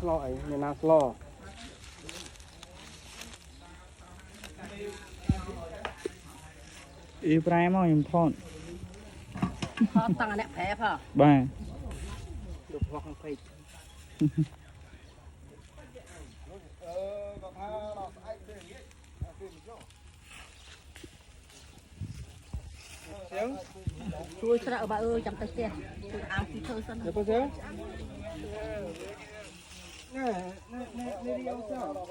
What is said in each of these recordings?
lo ấy miền Nam lo ý prai mà em thon họ tăng nè phép hả ba được hoặc không phải chui sợ bà ơi chậm tay tiền chui áo chui thơ sân được có chứ nè đi đâu sao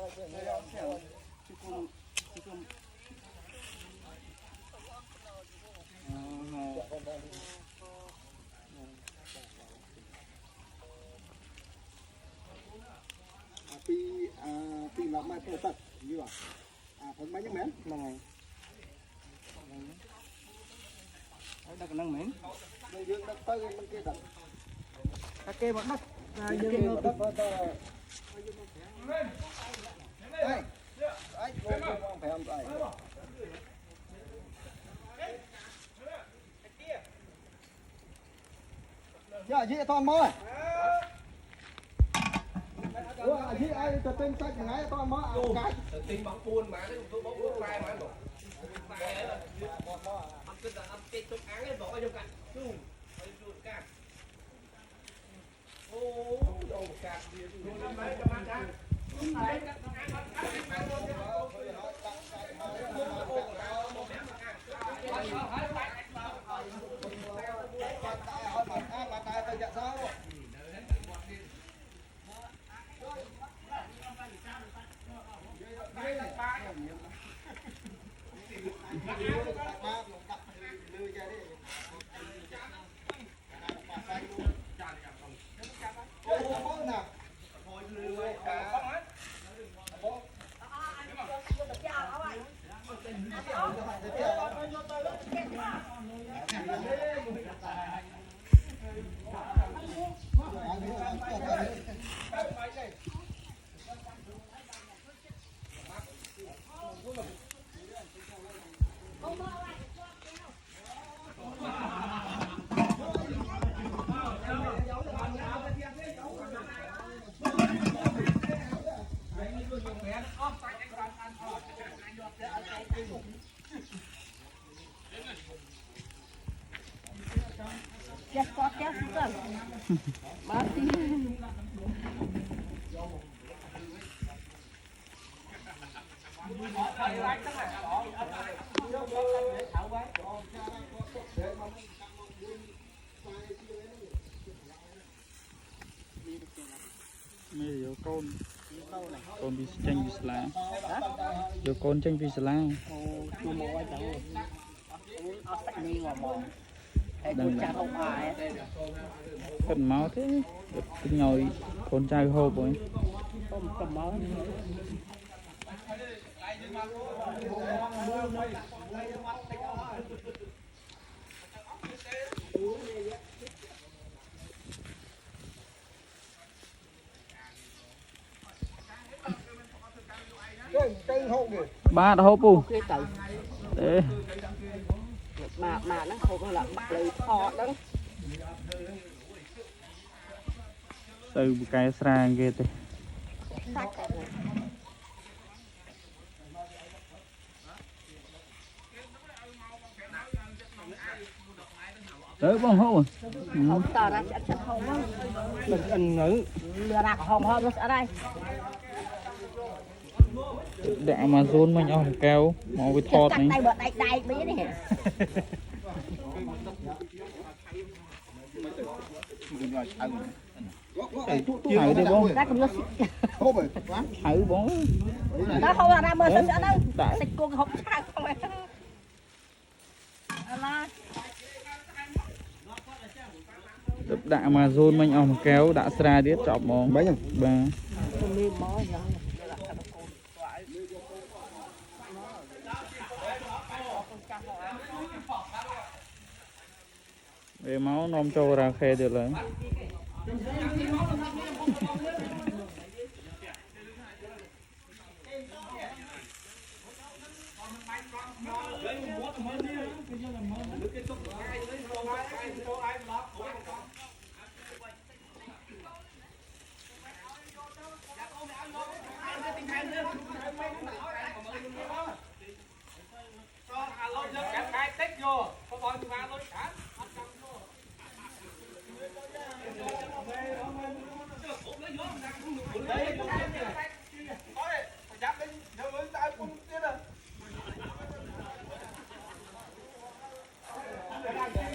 pi làm mai pro tật như vậy phần mấy mén là ngày đặt năng mén dương đặt tới bên kia đặt các kê vẫn bắt dương đặt đây anh phải làm vậy dạ chị toàn mồi chị ai tự tin sách ngày toàn mồi cái tự tin bóng buôn mà đấy tôi bóng buôn mai mà anh bảo ăn cái ăn cái chút án ấy bỏ vô cạnh chung cạn ô đồ cạn luôn mấy cái mắt ăn chết con bác đi mày vô con bị tranh bị sla vô con tranh bị sla chua mồ ai chẳng ớt sạch đi ngò mồ hay con cha không ai cần máu thế cái nhồi con trai hộp rồi không cầm máu ba đã hộp không cái tử đấy mà nó không là bắt lấy thọ đó từ cái sàng kia thế sạch tới bông hộp không tờ ra sẽ không á đừng ăn ngữ lừa đạc hòm hòm nó sẽ đây đã mà rôn mình ông keo màu với thọt này tay bật tay bí này thử đi bông ra cũng nó thử bông nó không là ra mơ sớm nữa đâu xịt cô không sao không em đã mà rôn mình ông kéo đã ra điết chọc mong mấy nhỉ ba về máu nôm trâu ra khe được rồi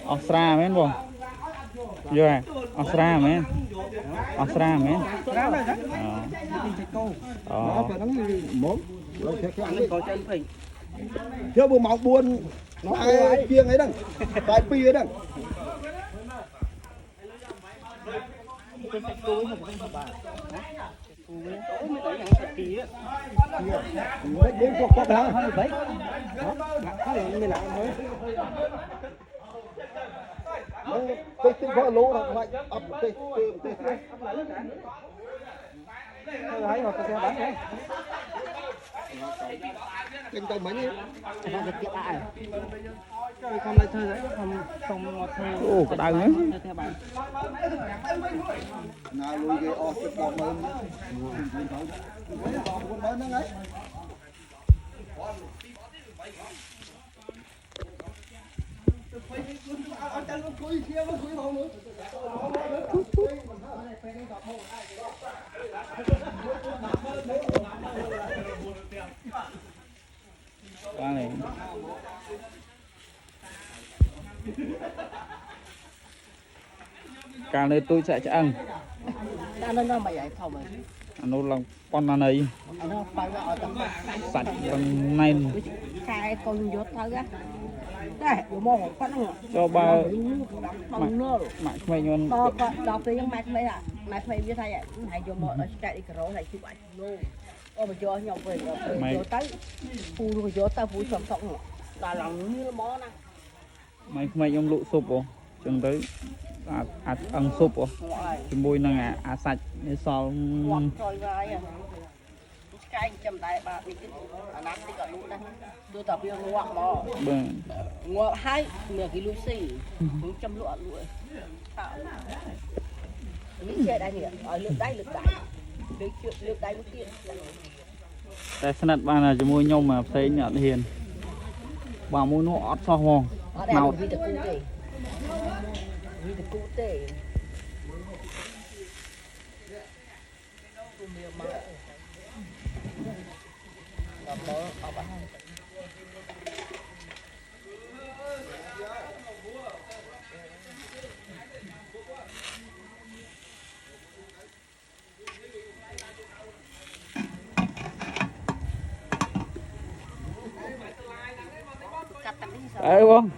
ออกสราไหมบ่เยอะออกสราไหมออกสราไหม ra này đấy อ๋อ đi chạy câu อ๋อ nó phải đóng mốm rồi theo Anh có chân phình. theo bộ máu buồn nó ai kiêng ấy đằng tại pi ấy đằng Tôi phải cối mà không phải bà. Cối mới tới nhận sạch kỳ á. đấy đến cuộc có đó hơi đấy đó có là mình làm mới tôi tin có lỗ là lại ập tê tê tê hay hoặc xe bán đấy kinh tàu mấy nhỉ Nó giật kiệt lại. chơi không lại chơi đấy không ngọt thôi โอ้กระดังไหม Theo bạn. nào lui cái o cái bọc mới bọc mới nó ấy qua này càng lên tôi sẽ ăn Nó mày vậy không rồi. nó là con ăn ấy Nó phải ở tầm sạch con này cái con vô thơ á. Đây, vô mong một con nữa. cho ba Bằng nữa. mạng mày ngon Đọc tới những mạch mấy là mạch mấy biết thay vậy. Này vô một nó chạy đi cái rổ này chụp ảnh. Ô mà vô nhau về vô tới. Phu rồi vô tới phu sầm sọng nữa. Là lòng như mó nè. mày mày nhom lụ sụp không chừng tới ăn sụp không cái môi năng sạch để so Hoặc rồi ra à. Cái chầm tay bà đi nát đi cả lũ đây. Tôi tập yêu ngoặc mò. Ngoặc hai nửa cái lũ xì. Cũng châm lụa lụa. Những xe đây nè, ở lượt đáy. Lượt đáy lúc kia. แต่สนัดบ้านจะมวยยมมาใส่หยาดเฮียนบ่ามวยนัวอดซอมอง Ở đây là vì được cụ tê. Vì được cụ tê. Làm mơ ở bà hai. Cắt tầm đi sao? Đấy không